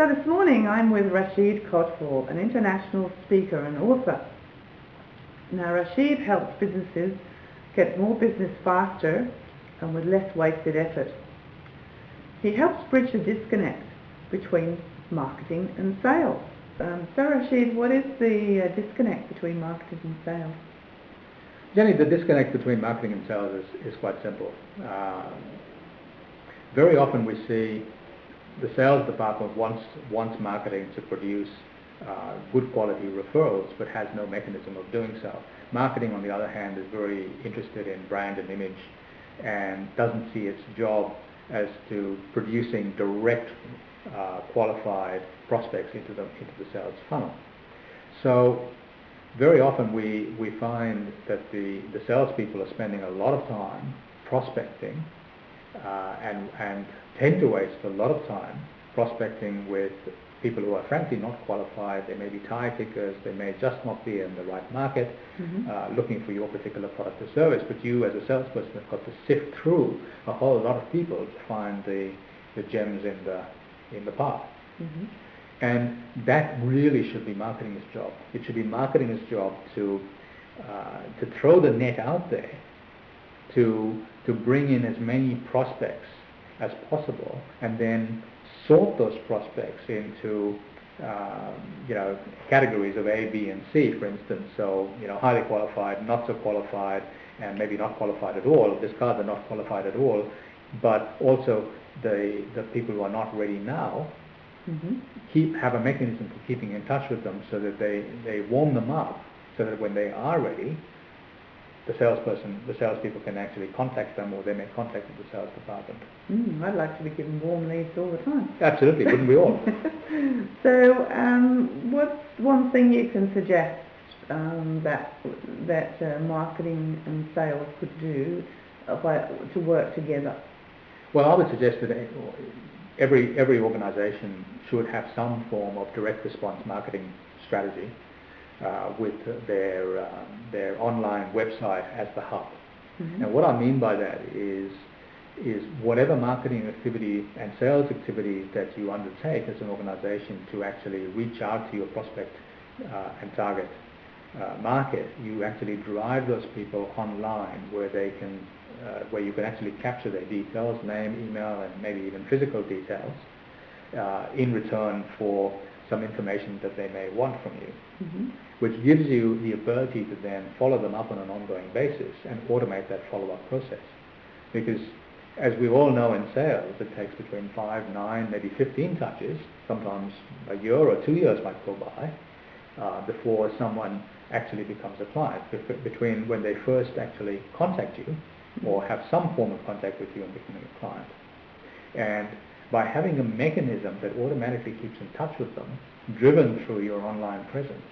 So this morning I'm with Rashid Kotwal, an international speaker and author. Now Rashid helps businesses get more business faster and with less wasted effort. He helps bridge the disconnect between marketing and sales. So Rashid, what is the disconnect between marketing and sales? Jenny, the disconnect between marketing and sales is quite simple. Very often we see the sales department wants marketing to produce good quality referrals, but has no mechanism of doing so. Marketing, on the other hand, is very interested in brand and image and doesn't see its job as to producing direct qualified prospects into the sales funnel. So very often we find that the salespeople are spending a lot of time prospecting and tend to waste a lot of time prospecting with people who are frankly not qualified. They may be tire kickers, they may just not be in the right market, looking for your particular product or service, but you as a salesperson have got to sift through a whole lot of people to find the gems in the path. And that really should be marketing's job. It should be marketing's job to throw the net out there, to bring in as many prospects as possible, and then sort those prospects into categories of A, B, and C, for instance. So highly qualified, not so qualified, and maybe not qualified at all. Discard the not qualified at all, but also the people who are not ready now. Have a mechanism for keeping in touch with them so that they warm them up, so that when they are ready, the salespeople can actually contact them, or they may contact the sales department. I'd like to be given warm leads all the time. Absolutely, wouldn't we all? So, what's one thing you can suggest that marketing and sales could do to work together? Well, I would suggest that every organisation should have some form of direct response marketing strategy with their online website as the hub. And what I mean by that is whatever marketing activity and sales activity that you undertake as an organisation to actually reach out to your prospect and target market, you actually drive those people online where you can actually capture their details, name, email, and maybe even physical details in return for some information that they may want from you, which gives you the ability to then follow them up on an ongoing basis and automate that follow-up process. Because as we all know in sales, it takes between 5, 9, maybe 15 touches, sometimes a year or 2 years might go by, before someone actually becomes a client, between when they first actually contact you or have some form of contact with you and becoming a client. And by having a mechanism that automatically keeps in touch with them, driven through your online presence,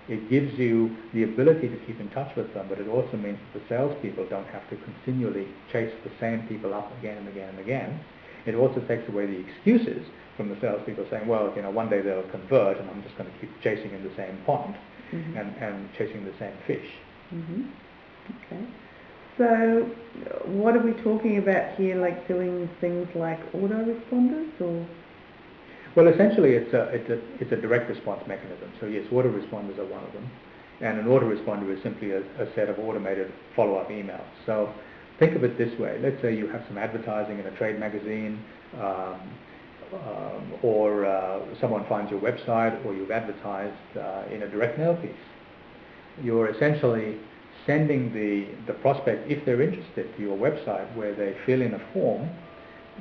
it gives you the ability to keep in touch with them, but it also means that the salespeople don't have to continually chase the same people up again and again and again. It also takes away the excuses from the salespeople saying, well, one day they'll convert and I'm just going to keep chasing in the same pond and chasing the same fish. Okay. So what are we talking about here, like doing things like autoresponders or? Well, essentially it's a direct response mechanism. So yes, autoresponders are one of them. And an autoresponder is simply a set of automated follow-up emails. So think of it this way. Let's say you have some advertising in a trade magazine, or someone finds your website, or you've advertised in a direct mail piece. You're essentially sending the prospect, if they're interested, to your website where they fill in a form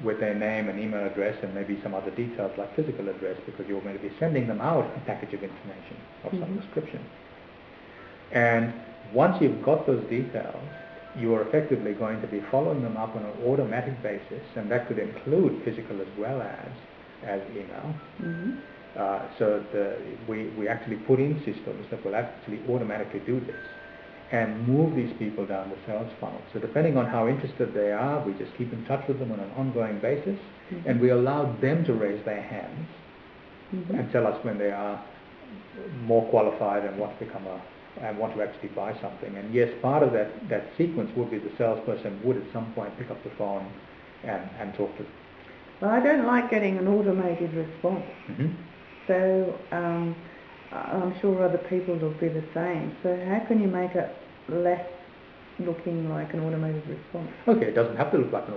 with their name and email address and maybe some other details like physical address, because you're going to be sending them out a package of information of some description. And once you've got those details, you are effectively going to be following them up on an automatic basis, and that could include physical as well as email. So we actually put in systems that will actually automatically do this and move these people down the sales funnel. So depending on how interested they are, we just keep in touch with them on an ongoing basis, and we allow them to raise their hands and tell us when they are more qualified and want to actually buy something. And yes, part of that sequence would be the salesperson would at some point pick up the phone and talk to them. Well, I don't like getting an automated response. Mhm. So I'm sure other people will be the same. So how can you make it less looking like an automated response? Okay, it doesn't have to look like an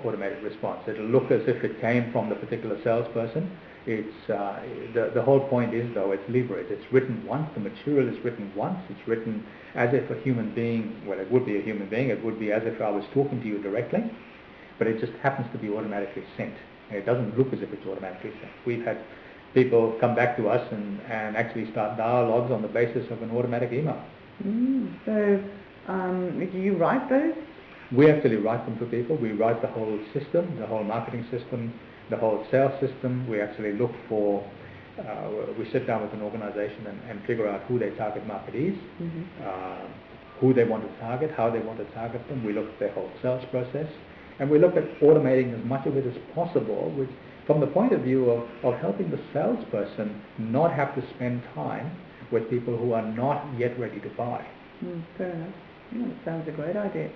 automated response. It'll look as if it came from the particular salesperson. It's the whole point is, though, it's leverage. It's written once. The material is written once. It's written as if a human being. Well, it would be a human being. It would be as if I was talking to you directly, but it just happens to be automatically sent. And it doesn't look as if it's automatically sent. We've had people come back to us and actually start dialogues on the basis of an automatic email. So do you write those? We actually write them for people. We write the whole system, the whole marketing system, the whole sales system. We actually look for, we sit down with an organization and figure out who their target market is, who they want to target, how they want to target them. We look at their whole sales process, and we look at automating as much of it as possible, which, from the point of view of helping the salesperson not have to spend time with people who are not yet ready to buy. Fair enough. That sounds a great idea.